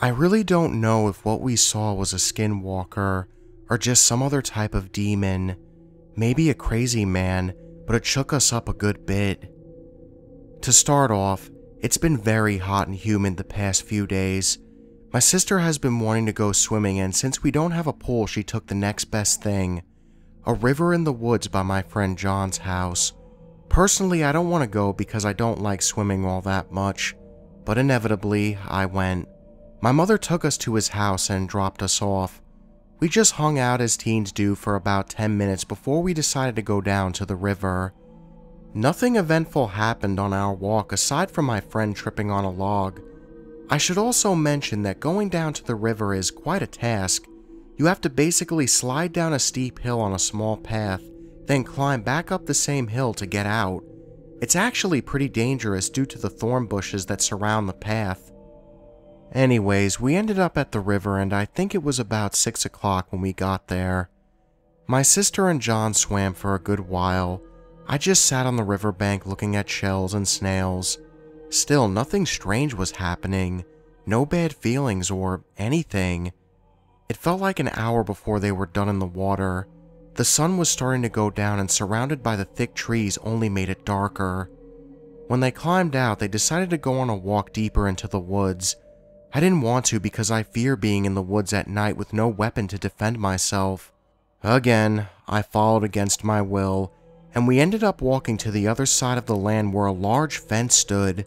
I really don't know if what we saw was a skinwalker or just some other type of demon, maybe a crazy man, but it shook us up a good bit. To start off, it's been very hot and humid the past few days. My sister has been wanting to go swimming, and since we don't have a pool, she took the next best thing, a river in the woods by my friend John's house. Personally, I don't want to go because I don't like swimming all that much, but inevitably, I went. My mother took us to his house and dropped us off. We just hung out as teens do for about 10 minutes before we decided to go down to the river. Nothing eventful happened on our walk aside from my friend tripping on a log. I should also mention that going down to the river is quite a task. You have to basically slide down a steep hill on a small path, then climb back up the same hill to get out. It's actually pretty dangerous due to the thorn bushes that surround the path. Anyways, we ended up at the river and I think it was about 6 o'clock when we got there. My sister and John swam for a good while. I just sat on the riverbank looking at shells and snails. Still, nothing strange was happening. No bad feelings or anything. It felt like an hour before they were done in the water. The sun was starting to go down and surrounded by the thick trees only made it darker. When they climbed out, they decided to go on a walk deeper into the woods. I didn't want to because I fear being in the woods at night with no weapon to defend myself. Again, I followed against my will, and we ended up walking to the other side of the land where a large fence stood.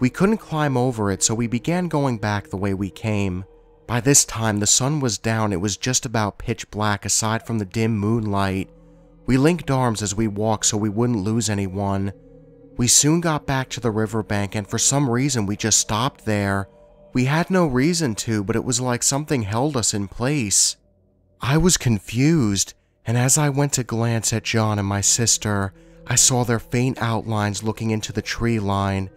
We couldn't climb over it, so we began going back the way we came. By this time, the sun was down. It was just about pitch black aside from the dim moonlight. We linked arms as we walked so we wouldn't lose anyone. We soon got back to the riverbank, and for some reason we just stopped there. We had no reason to, but it was like something held us in place. I was confused, and as I went to glance at John and my sister, I saw their faint outlines looking into the tree line.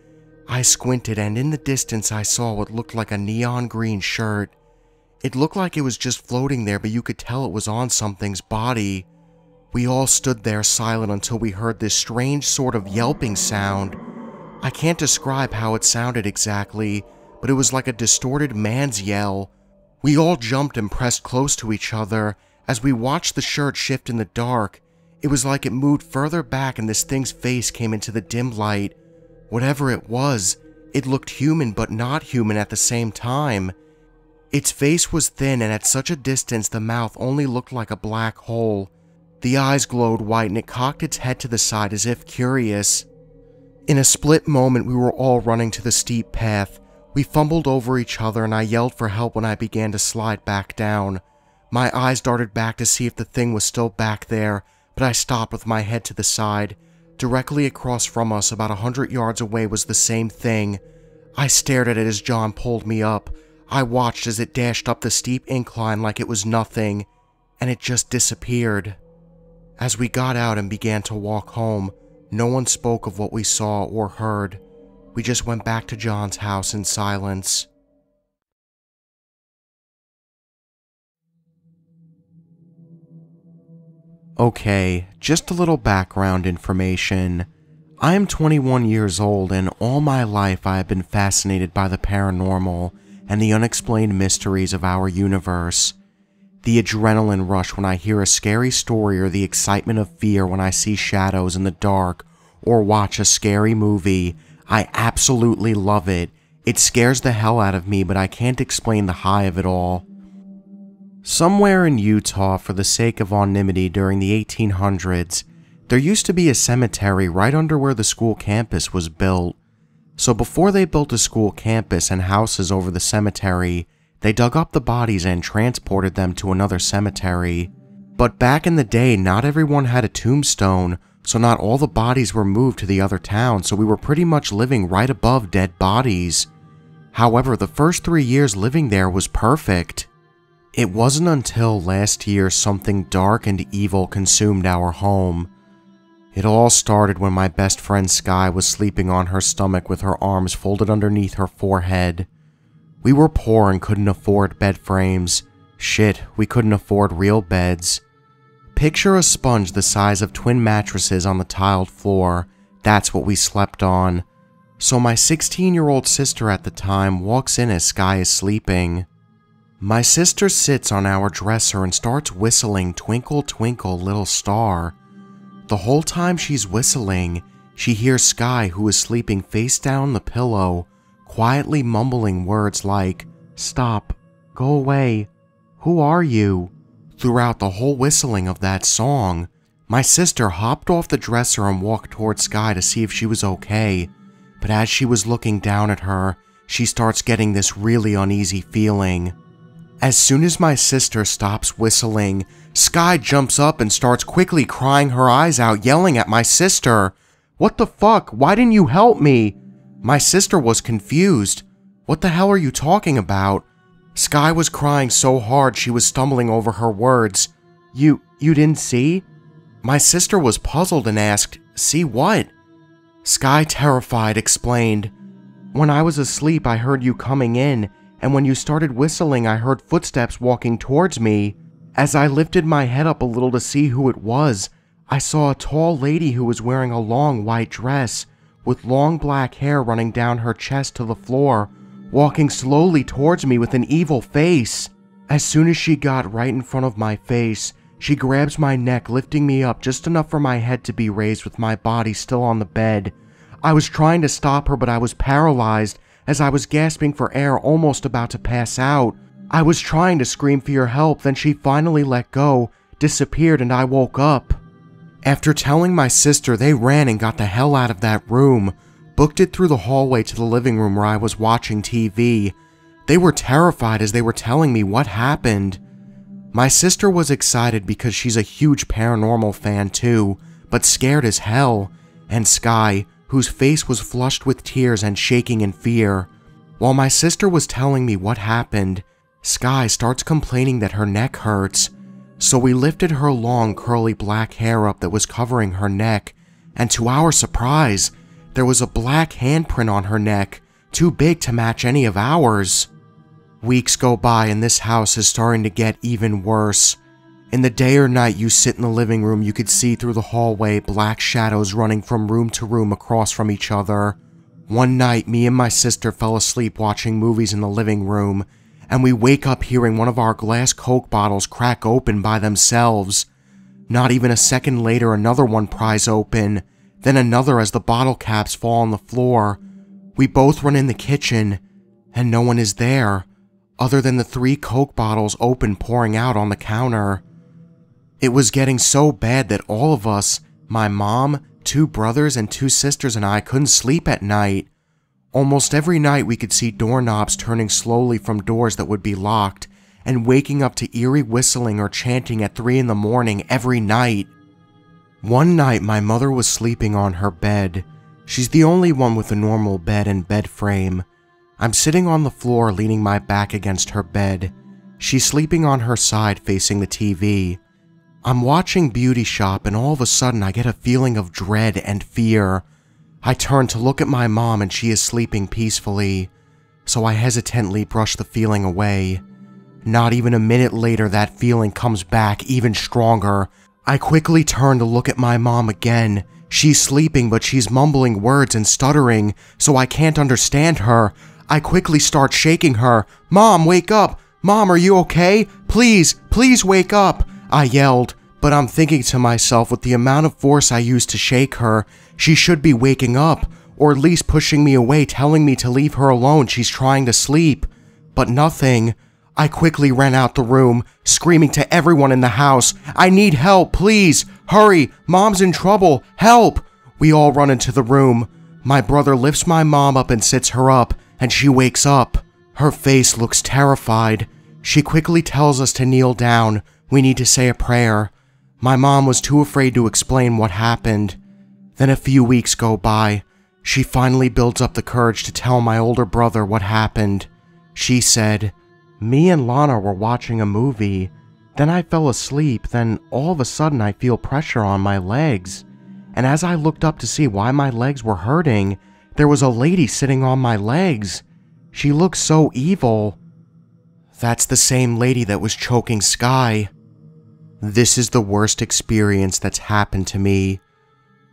I squinted, and in the distance I saw what looked like a neon green shirt. It looked like it was just floating there, but you could tell it was on something's body. We all stood there silent until we heard this strange sort of yelping sound. I can't describe how it sounded exactly, but it was like a distorted man's yell. We all jumped and pressed close to each other. As we watched the shirt shift in the dark, it was like it moved further back and this thing's face came into the dim light. Whatever it was, it looked human but not human at the same time. Its face was thin, and at such a distance the mouth only looked like a black hole. The eyes glowed white and it cocked its head to the side as if curious. In a split moment we were all running to the steep path. We fumbled over each other and I yelled for help when I began to slide back down. My eyes darted back to see if the thing was still back there, but I stopped with my head to the side. Directly across from us, about 100 yards away, was the same thing. I stared at it as John pulled me up. I watched as it dashed up the steep incline like it was nothing, and it just disappeared. As we got out and began to walk home, no one spoke of what we saw or heard. We just went back to John's house in silence. Okay, just a little background information. I am 21 years old, and all my life I have been fascinated by the paranormal and the unexplained mysteries of our universe. The adrenaline rush when I hear a scary story, or the excitement of fear when I see shadows in the dark or watch a scary movie, I absolutely love it. It scares the hell out of me, but I can't explain the high of it all. Somewhere in Utah, for the sake of anonymity, during the 1800s, there used to be a cemetery right under where the school campus was built. So before they built a school campus and houses over the cemetery, they dug up the bodies and transported them to another cemetery. But back in the day, not everyone had a tombstone, so not all the bodies were moved to the other town, so we were pretty much living right above dead bodies. However, the first 3 years living there was perfect. It wasn't until last year something dark and evil consumed our home. It all started when my best friend Sky was sleeping on her stomach with her arms folded underneath her forehead. We were poor and couldn't afford bed frames. Shit, we couldn't afford real beds. Picture a sponge the size of twin mattresses on the tiled floor. That's what we slept on. So my 16-year-old sister at the time walks in as Sky is sleeping. My sister sits on our dresser and starts whistling Twinkle Twinkle Little Star. The whole time she's whistling, she hears Sky, who is sleeping face down on the pillow, quietly mumbling words like, "Stop, go away, who are you?" throughout the whole whistling of that song. My sister hopped off the dresser and walked towards Sky to see if she was okay, but as she was looking down at her, she starts getting this really uneasy feeling. As soon as my sister stops whistling, Sky jumps up and starts quickly crying her eyes out, yelling at my sister. "What the fuck? Why didn't you help me?" My sister was confused. "What the hell are you talking about?" Sky was crying so hard she was stumbling over her words. You didn't see?" My sister was puzzled and asked, "See what?" Sky, terrified, explained, "When I was asleep, I heard you coming in, and when you started whistling, I heard footsteps walking towards me. As I lifted my head up a little to see who it was, I saw a tall lady who was wearing a long white dress, with long black hair running down her chest to the floor, walking slowly towards me with an evil face. As soon as she got right in front of my face, she grabs my neck, lifting me up just enough for my head to be raised with my body still on the bed. I was trying to stop her, but I was paralyzed as I was gasping for air, almost about to pass out. I was trying to scream for your help, then she finally let go, disappeared, and I woke up." After telling my sister, they ran and got the hell out of that room, booked it through the hallway to the living room where I was watching TV. They were terrified as they were telling me what happened. My sister was excited because she's a huge paranormal fan too, but scared as hell, and Sky, whose face was flushed with tears and shaking in fear. While my sister was telling me what happened, Sky starts complaining that her neck hurts. So we lifted her long curly black hair up that was covering her neck, and to our surprise, there was a black handprint on her neck, too big to match any of ours. Weeks go by and this house is starting to get even worse. In the day or night you sit in the living room, you could see through the hallway black shadows running from room to room across from each other. One night, me and my sister fell asleep watching movies in the living room, and we wake up hearing one of our glass Coke bottles crack open by themselves. Not even a second later, another one pries open, then another as the bottle caps fall on the floor. We both run in the kitchen, and no one is there, other than the 3 Coke bottles open pouring out on the counter. It was getting so bad that all of us, my mom, 2 brothers, and 2 sisters and I couldn't sleep at night. Almost every night we could see doorknobs turning slowly from doors that would be locked, and waking up to eerie whistling or chanting at 3 in the morning every night. One night my mother was sleeping on her bed. She's the only one with a normal bed and bed frame. I'm sitting on the floor leaning my back against her bed. She's sleeping on her side facing the TV. I'm watching Beauty Shop and all of a sudden I get a feeling of dread and fear. I turn to look at my mom and she is sleeping peacefully, so I hesitantly brush the feeling away. Not even a minute later, that feeling comes back even stronger. I quickly turn to look at my mom again. She's sleeping, but she's mumbling words and stuttering, so I can't understand her. I quickly start shaking her. "Mom, wake up! Mom, are you okay? Please, please wake up!" I yelled, but I'm thinking to myself, with the amount of force I used to shake her, she should be waking up, or at least pushing me away, telling me to leave her alone, she's trying to sleep. But nothing. I quickly ran out the room, screaming to everyone in the house, "I need help, please! Hurry! Mom's in trouble! Help!" We all run into the room. My brother lifts my mom up and sits her up, and she wakes up. Her face looks terrified. She quickly tells us to kneel down. We need to say a prayer. My mom was too afraid to explain what happened. Then a few weeks go by. She finally builds up the courage to tell my older brother what happened. She said, "Me and Lana were watching a movie. Then I fell asleep. Then all of a sudden I feel pressure on my legs. And as I looked up to see why my legs were hurting, there was a lady sitting on my legs. She looked so evil." That's the same lady that was choking Sky. This is the worst experience that's happened to me.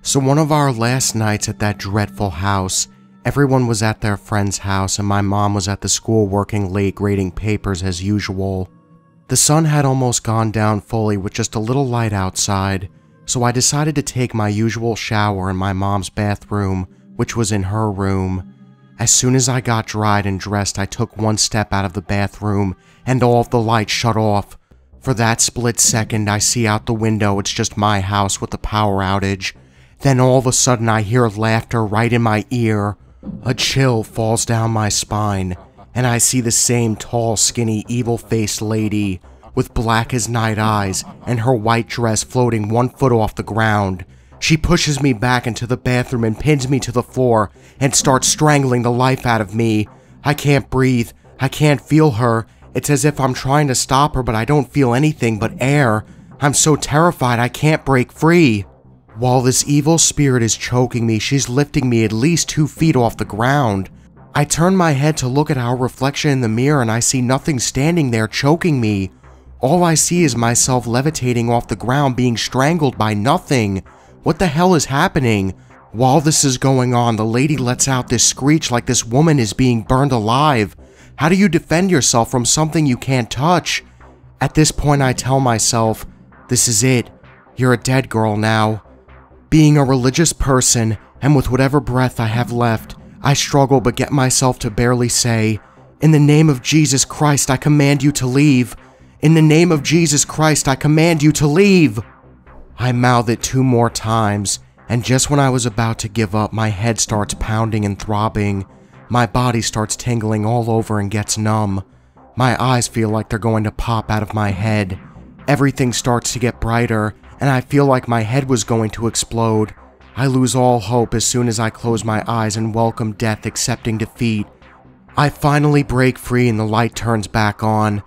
So one of our last nights at that dreadful house, Everyone was at their friend's house and my mom was at the school working late grading papers as usual. The sun had almost gone down fully with just a little light outside, so I decided to take my usual shower in my mom's bathroom, which was in her room. As soon as I got dried and dressed, I took one step out of the bathroom and all of the lights shut off. For that split second, I see out the window it's just my house with the power outage. Then all of a sudden I hear laughter right in my ear. A chill falls down my spine, and I see the same tall, skinny, evil-faced lady with black as night eyes and her white dress floating 1 foot off the ground. She pushes me back into the bathroom and pins me to the floor and starts strangling the life out of me. I can't breathe. I can't feel her. It's as if I'm trying to stop her, but I don't feel anything but air. I'm so terrified I can't break free. While this evil spirit is choking me, she's lifting me at least 2 feet off the ground. I turn my head to look at our reflection in the mirror and I see nothing standing there choking me. All I see is myself levitating off the ground being strangled by nothing. What the hell is happening? While this is going on, the lady lets out this screech like this woman is being burned alive. How do you defend yourself from something you can't touch? At this point I tell myself, this is it. You're a dead girl now. Being a religious person, and with whatever breath I have left, I struggle but get myself to barely say, "In the name of Jesus Christ, I command you to leave. In the name of Jesus Christ, I command you to leave." I mouth it 2 more times, and just when I was about to give up, my head starts pounding and throbbing. My body starts tingling all over and gets numb. My eyes feel like they're going to pop out of my head. Everything starts to get brighter, and I feel like my head was going to explode. I lose all hope as soon as I close my eyes and welcome death, accepting defeat. I finally break free and the light turns back on.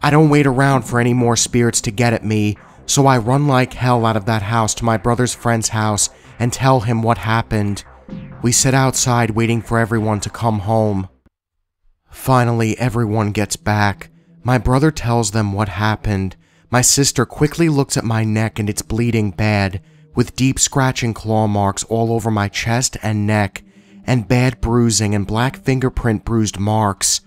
I don't wait around for any more spirits to get at me, so I run like hell out of that house to my brother's friend's house and tell him what happened. We sit outside waiting for everyone to come home. Finally, everyone gets back. My brother tells them what happened. My sister quickly looks at my neck and it's bleeding bad, with deep scratching claw marks all over my chest and neck, and bad bruising and black fingerprint bruised marks.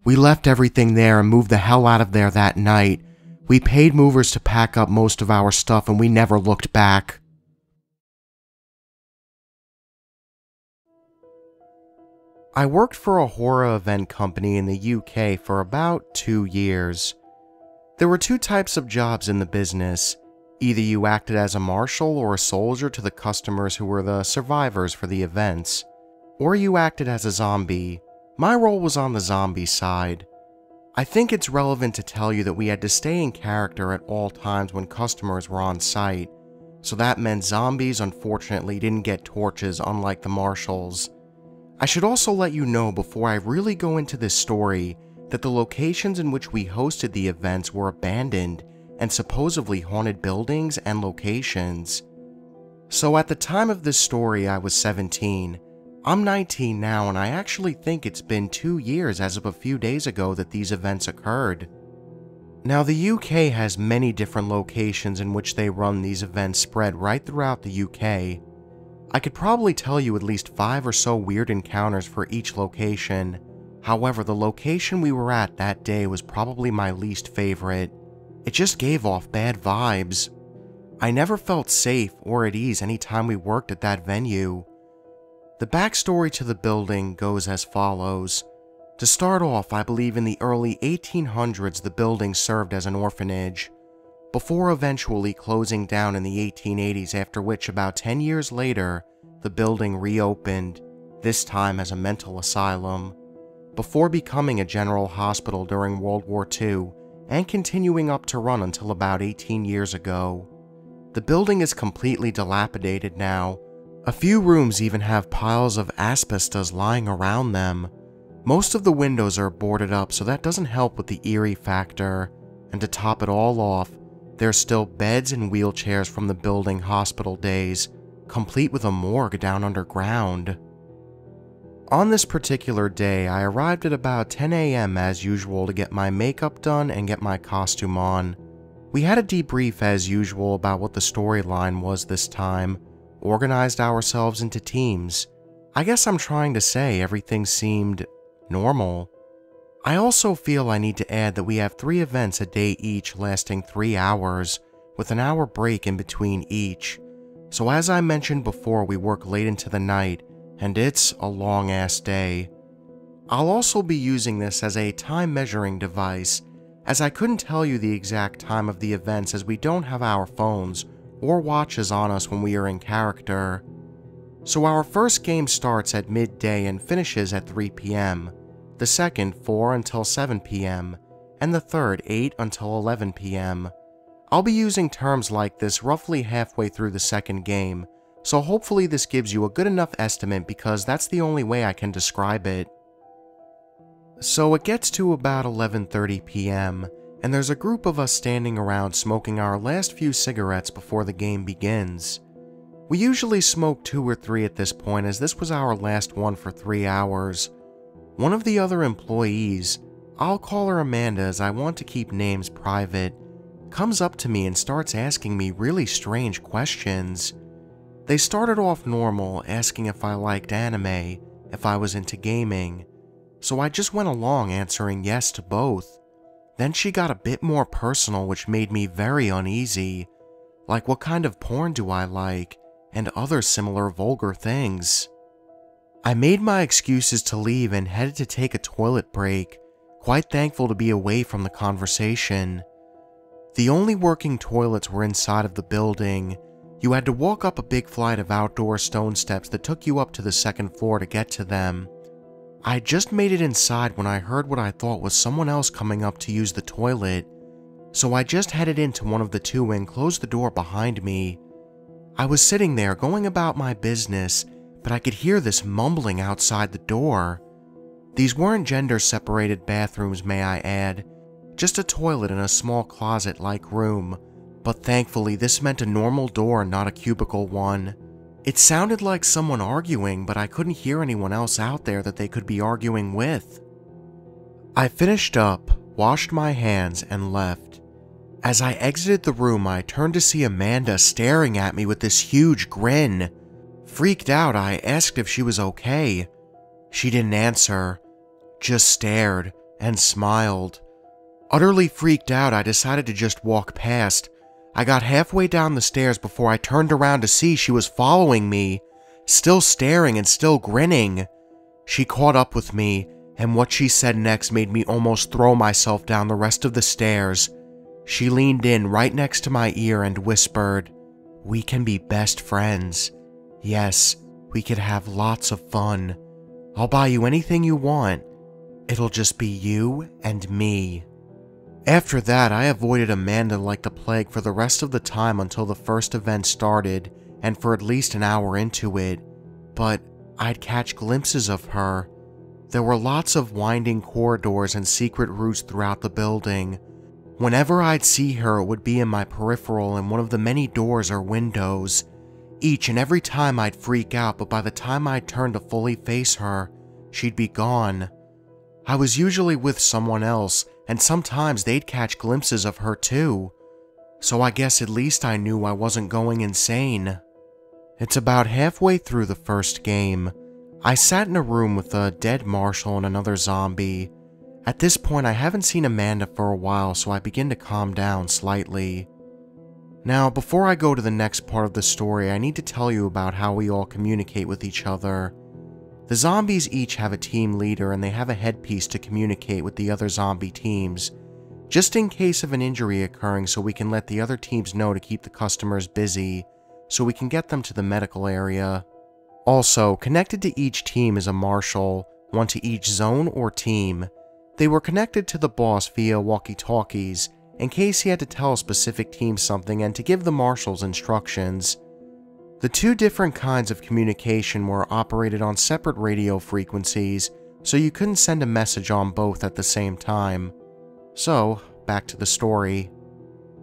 We left everything there and moved the hell out of there that night. We paid movers to pack up most of our stuff and we never looked back. I worked for a horror event company in the UK for about 2 years. There were 2 types of jobs in the business. Either you acted as a marshal or a soldier to the customers who were the survivors for the events, or you acted as a zombie. My role was on the zombie side. I think it's relevant to tell you that we had to stay in character at all times when customers were on site, so that meant zombies unfortunately didn't get torches unlike the marshals. I should also let you know before I really go into this story that the locations in which we hosted the events were abandoned and supposedly haunted buildings and locations. So at the time of this story I was 17. I'm 19 now and I actually think it's been 2 years as of a few days ago that these events occurred. Now the UK has many different locations in which they run these events spread right throughout the UK. I could probably tell you at least 5 or so weird encounters for each location. However, the location we were at that day was probably my least favorite. It just gave off bad vibes. I never felt safe or at ease anytime we worked at that venue. The backstory to the building goes as follows. To start off, I believe in the early 1800s the building served as an orphanage, before eventually closing down in the 1880s, after which about 10 years later, the building reopened, this time as a mental asylum, before becoming a general hospital during World War II and continuing up to run until about 18 years ago. The building is completely dilapidated now. A few rooms even have piles of asbestos lying around them. Most of the windows are boarded up, so that doesn't help with the eerie factor. And to top it all off, there's still beds and wheelchairs from the building hospital days, complete with a morgue down underground. On this particular day, I arrived at about 10 AM as usual to get my makeup done and get my costume on. We had a debrief as usual about what the storyline was this time, organized ourselves into teams. I guess I'm trying to say everything seemed normal. I also feel I need to add that we have 3 events a day each lasting 3 hours, with an hour break in between each. So as I mentioned before, we work late into the night, and it's a long-ass day. I'll also be using this as a time measuring device, as I couldn't tell you the exact time of the events as we don't have our phones or watches on us when we are in character. So our first game starts at midday and finishes at 3 p.m., the second 4 until 7 p.m., and the third 8 until 11 p.m. I'll be using terms like this roughly halfway through the second game, so hopefully this gives you a good enough estimate because that's the only way I can describe it. So it gets to about 11:30 p.m., and there's a group of us standing around smoking our last few cigarettes before the game begins. We usually smoke 2 or 3 at this point, as this was our last one for 3 hours. One of the other employees, I'll call her Amanda as I want to keep names private, comes up to me and starts asking me really strange questions. They started off normal, asking if I liked anime, if I was into gaming, so I just went along answering yes to both. Then she got a bit more personal, which made me very uneasy, like what kind of porn do I like, and other similar vulgar things. I made my excuses to leave and headed to take a toilet break, quite thankful to be away from the conversation. The only working toilets were inside of the building. You had to walk up a big flight of outdoor stone steps that took you up to the second floor to get to them. I had just made it inside when I heard what I thought was someone else coming up to use the toilet, so I just headed into one of the 2 and closed the door behind me. I was sitting there going about my business, but I could hear this mumbling outside the door. These weren't gender-separated bathrooms, may I add, just a toilet in a small closet-like room, but thankfully this meant a normal door, not a cubicle one. It sounded like someone arguing, but I couldn't hear anyone else out there that they could be arguing with. I finished up, washed my hands, and left. As I exited the room, I turned to see Amanda staring at me with this huge grin. Freaked out, I asked if she was okay. She didn't answer, just stared and smiled. Utterly freaked out, I decided to just walk past. I got halfway down the stairs before I turned around to see she was following me, still staring and still grinning. She caught up with me, and what she said next made me almost throw myself down the rest of the stairs. She leaned in right next to my ear and whispered, "We can be best friends. Yes, we could have lots of fun. I'll buy you anything you want. It'll just be you and me." After that, I avoided Amanda like the plague for the rest of the time until the first event started, and for at least an hour into it. But I'd catch glimpses of her. There were lots of winding corridors and secret routes throughout the building. Whenever I'd see her, it would be in my peripheral in one of the many doors or windows. Each and every time I'd freak out, but by the time I'd turn to fully face her, she'd be gone. I was usually with someone else, and sometimes they'd catch glimpses of her too. So I guess at least I knew I wasn't going insane. It's about halfway through the first game. I sat in a room with a dead marshal and another zombie. At this point, I haven't seen Amanda for a while, so I begin to calm down slightly. Now, before I go to the next part of the story, I need to tell you about how we all communicate with each other. The zombies each have a team leader, and they have a headpiece to communicate with the other zombie teams, just in case of an injury occurring, so we can let the other teams know to keep the customers busy, so we can get them to the medical area. Also, connected to each team is a marshal, one to each zone or team. They were connected to the boss via walkie-talkies, in case he had to tell a specific team something and to give the marshals instructions. The 2 different kinds of communication were operated on separate radio frequencies, so you couldn't send a message on both at the same time. So, back to the story.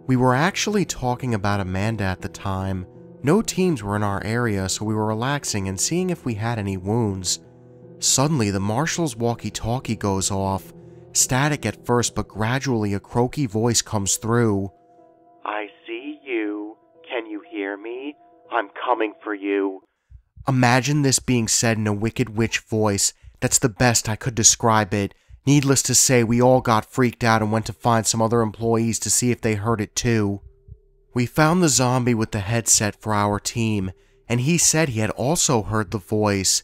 We were actually talking about Amanda at the time. No teams were in our area, so we were relaxing and seeing if we had any wounds. Suddenly, the marshal's walkie-talkie goes off. Static at first, but gradually a croaky voice comes through. "I see you. Can you hear me? I'm coming for you." Imagine this being said in a wicked witch voice. That's the best I could describe it. Needless to say, we all got freaked out and went to find some other employees to see if they heard it too. We found the zombie with the headset for our team, and he said he had also heard the voice.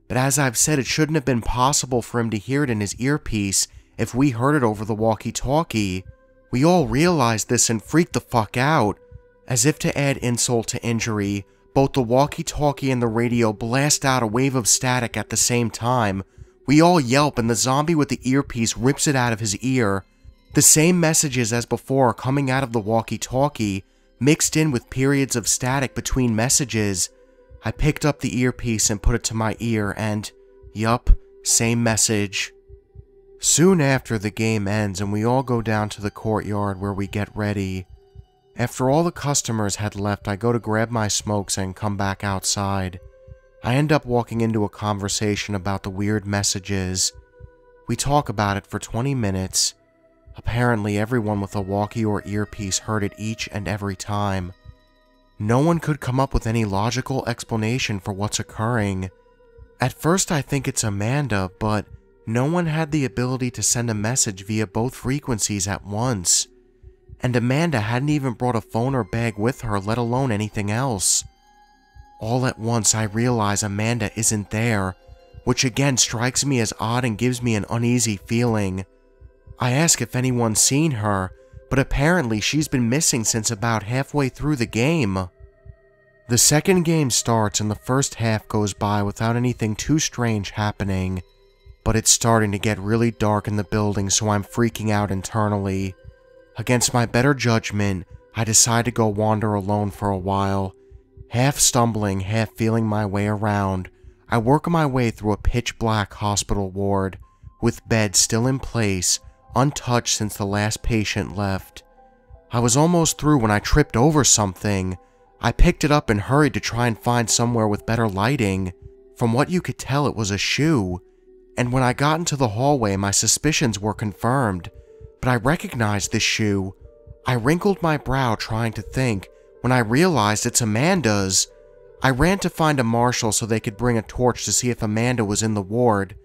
But as I've said, it shouldn't have been possible for him to hear it in his earpiece if we heard it over the walkie-talkie. We all realized this and freaked the fuck out. As if to add insult to injury, both the walkie-talkie and the radio blast out a wave of static at the same time. We all yelp and the zombie with the earpiece rips it out of his ear. The same messages as before are coming out of the walkie-talkie, mixed in with periods of static between messages. I picked up the earpiece and put it to my ear and, yup, same message. Soon after, the game ends and we all go down to the courtyard where we get ready. After all the customers had left, I go to grab my smokes and come back outside. I end up walking into a conversation about the weird messages. We talk about it for 20 minutes. Apparently everyone with a walkie or earpiece heard it each and every time. No one could come up with any logical explanation for what's occurring. At first I think it's Amanda, but no one had the ability to send a message via both frequencies at once. And Amanda hadn't even brought a phone or bag with her, let alone anything else. All at once I realize Amanda isn't there, which again strikes me as odd and gives me an uneasy feeling. I ask if anyone's seen her, but apparently she's been missing since about halfway through the game. The second game starts and the first half goes by without anything too strange happening, but it's starting to get really dark in the building, so I'm freaking out internally. Against my better judgment, I decide to go wander alone for a while. Half stumbling, half feeling my way around, I work my way through a pitch-black hospital ward, with beds still in place, untouched since the last patient left. I was almost through when I tripped over something. I picked it up and hurried to try and find somewhere with better lighting. From what you could tell, it was a shoe, and when I got into the hallway, my suspicions were confirmed. But I recognized this shoe. I wrinkled my brow trying to think, when I realized it's Amanda's. I ran to find a marshal so they could bring a torch to see if Amanda was in the ward.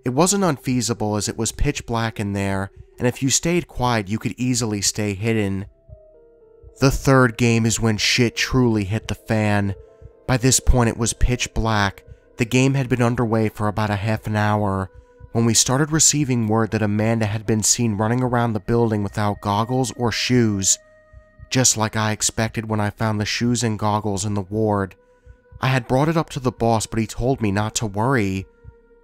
It wasn't unfeasible as it was pitch black in there, and if you stayed quiet you could easily stay hidden. The third game is when shit truly hit the fan. By this point it was pitch black. The game had been underway for about a half an hour, when we started receiving word that Amanda had been seen running around the building without goggles or shoes, just like I expected when I found the shoes and goggles in the ward. I had brought it up to the boss, but he told me not to worry.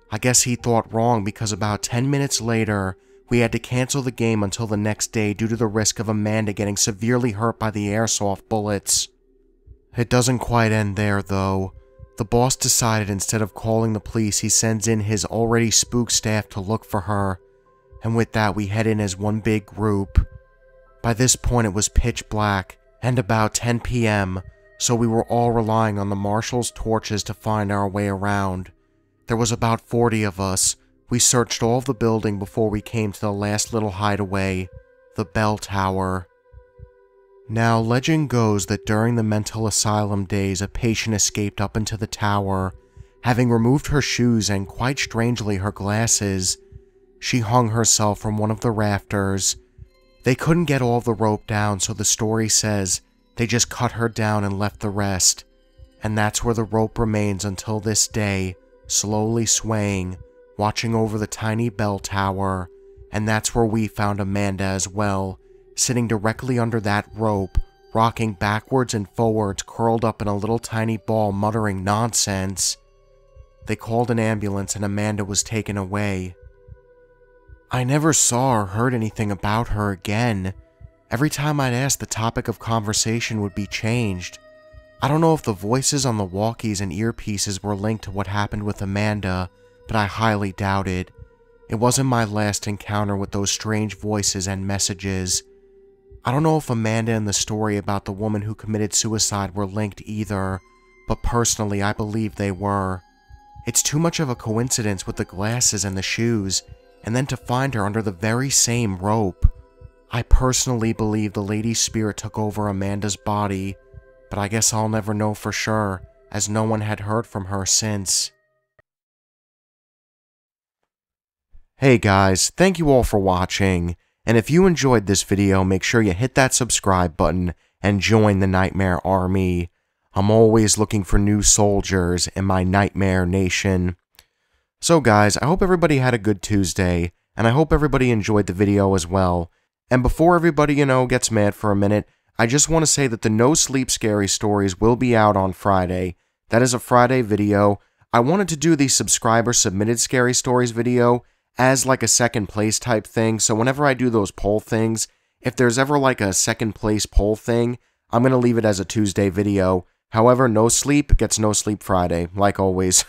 I guess he thought wrong because about 10 minutes later, we had to cancel the game until the next day due to the risk of Amanda getting severely hurt by the airsoft bullets. It doesn't quite end there though. The boss decided instead of calling the police, he sends in his already spooked staff to look for her, and with that we head in as one big group. By this point it was pitch black, and about 10 p.m., so we were all relying on the marshal's torches to find our way around. There was about 40 of us. We searched all of the building before we came to the last little hideaway, the bell tower. Now, legend goes that during the mental asylum days, a patient escaped up into the tower, having removed her shoes and, quite strangely, her glasses. She hung herself from one of the rafters. They couldn't get all the rope down, so the story says they just cut her down and left the rest. And that's where the rope remains until this day, slowly swaying, watching over the tiny bell tower. And that's where we found Amanda as well, sitting directly under that rope, rocking backwards and forwards, curled up in a little tiny ball, muttering nonsense. They called an ambulance and Amanda was taken away. I never saw or heard anything about her again. Every time I'd ask, the topic of conversation would be changed. I don't know if the voices on the walkies and earpieces were linked to what happened with Amanda, but I highly doubt it. It wasn't my last encounter with those strange voices and messages. I don't know if Amanda and the story about the woman who committed suicide were linked either, but personally I believe they were. It's too much of a coincidence with the glasses and the shoes, and then to find her under the very same rope. I personally believe the lady's spirit took over Amanda's body, but I guess I'll never know for sure, as no one had heard from her since. Hey guys, thank you all for watching, and if you enjoyed this video, make sure you hit that subscribe button and join the Nightmare Army. I'm always looking for new soldiers in my Nightmare Nation. So guys, I hope everybody had a good Tuesday, and I hope everybody enjoyed the video as well. And before everybody, gets mad for a minute, I just want to say that the No Sleep Scary Stories will be out on Friday. That is a Friday video. I wanted to do the subscriber submitted Scary Stories video as like a second place type thing, so whenever I do those poll things, if there's ever like a second place poll thing, I'm going to leave it as a Tuesday video. However, No Sleep gets No Sleep Friday, like always.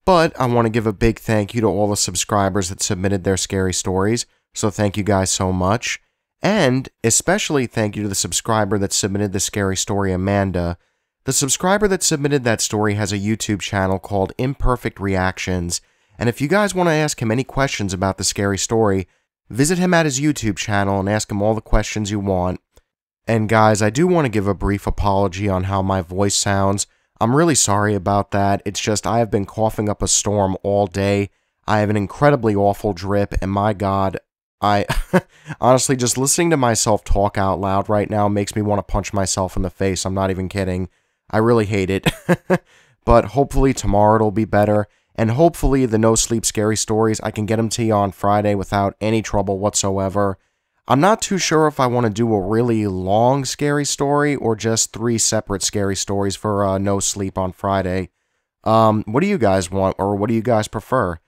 But I want to give a big thank you to all the subscribers that submitted their scary stories, so thank you guys so much. And especially thank you to the subscriber that submitted the scary story, Amanda. The subscriber that submitted that story has a YouTube channel called Imperfect Reactions, and if you guys want to ask him any questions about the scary story, visit him at his YouTube channel and ask him all the questions you want. And guys, I do want to give a brief apology on how my voice sounds. I'm really sorry about that. It's just I have been coughing up a storm all day. I have an incredibly awful drip, and my god, I honestly, just listening to myself talk out loud right now makes me want to punch myself in the face. I'm not even kidding. I really hate it. But hopefully tomorrow it'll be better. And hopefully the No Sleep Scary Stories, I can get them to you on Friday without any trouble whatsoever. I'm not too sure if I want to do a really long scary story or just 3 separate scary stories for No Sleep on Friday. What do you guys want, or what do you guys prefer?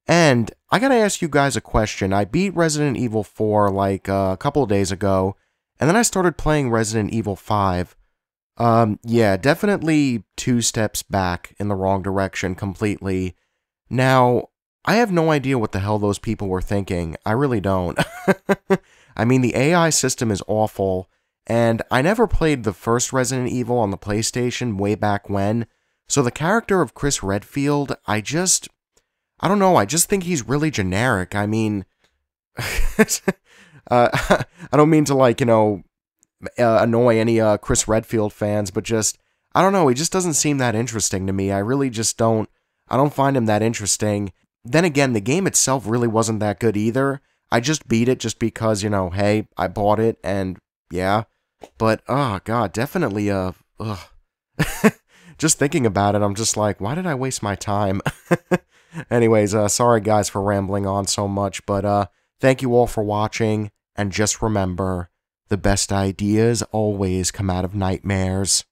And I gotta ask you guys a question. I beat Resident Evil 4 like a couple of days ago, and then I started playing Resident Evil 5. Yeah, definitely 2 steps back in the wrong direction completely. Now, I have no idea what the hell those people were thinking. I really don't. I mean, the AI system is awful, and I never played the first Resident Evil on the PlayStation way back when, so the character of Chris Redfield, I don't know, I just think he's really generic. I mean, I don't mean to, annoy any Chris Redfield fans, but just, I don't know, he just doesn't seem that interesting to me. I really just don't find him that interesting. Then again, the game itself really wasn't that good either. I just beat it just because, hey, I bought it, and yeah. But, oh god, definitely, just thinking about it, I'm just like, why did I waste my time? Anyways, sorry guys for rambling on so much, but, thank you all for watching, and just remember, the best ideas always come out of nightmares.